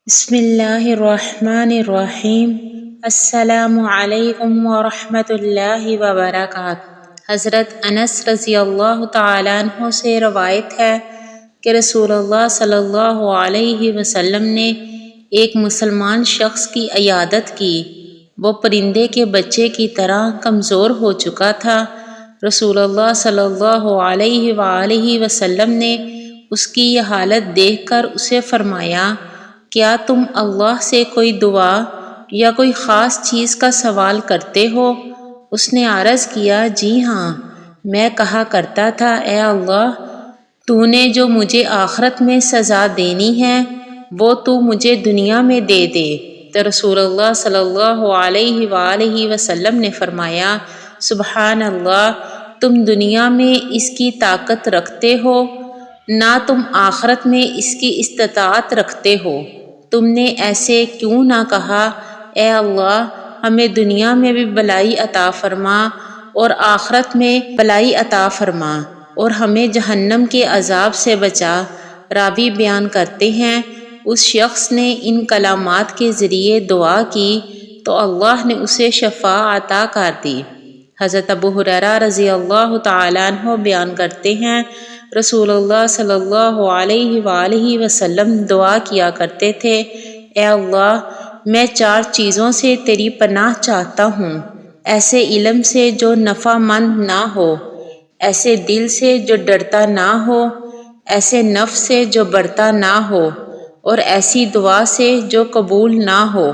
بسم اللہ الرحمن الرحیم۔ السلام علیکم ورحمۃ اللہ وبرکاتہ۔ حضرت انس رضی اللہ تعالیٰ عنہ سے روایت ہے کہ رسول اللہ صلی اللہ علیہ وسلم نے ایک مسلمان شخص کی عیادت کی۔ وہ پرندے کے بچے کی طرح کمزور ہو چکا تھا۔ رسول اللہ صلی اللہ علیہ وآلہ وسلم نے اس کی یہ حالت دیکھ کر اسے فرمایا، کیا تم اللہ سے کوئی دعا یا کوئی خاص چیز کا سوال کرتے ہو؟ اس نے عرض کیا، جی ہاں، میں کہا کرتا تھا، اے اللہ، تو نے جو مجھے آخرت میں سزا دینی ہے وہ تو مجھے دنیا میں دے دے۔ تو رسول اللہ صلی اللہ علیہ وآلہ وسلم نے فرمایا، سبحان اللہ، تم دنیا میں اس کی طاقت رکھتے ہو، نہ تم آخرت میں اس کی استطاعت رکھتے ہو۔ تم نے ایسے کیوں نہ کہا، اے اللہ، ہمیں دنیا میں بھی بھلائی عطا فرما اور آخرت میں بھلائی عطا فرما اور ہمیں جہنم کے عذاب سے بچا۔ راوی بیان کرتے ہیں، اس شخص نے ان کلمات کے ذریعے دعا کی تو اللہ نے اسے شفا عطا کر دی۔ حضرت ابو ہریرہ رضی اللہ تعالیٰ عنہ بیان کرتے ہیں، رسول اللہ صلی اللہ علیہ وآلہ وسلم دعا کیا کرتے تھے، اے اللہ، میں 4 چیزوں سے تیری پناہ چاہتا ہوں، ایسے علم سے جو نفع مند نہ ہو، ایسے دل سے جو ڈرتا نہ ہو، ایسے نفس سے جو بڑھتا نہ ہو، اور ایسی دعا سے جو قبول نہ ہو۔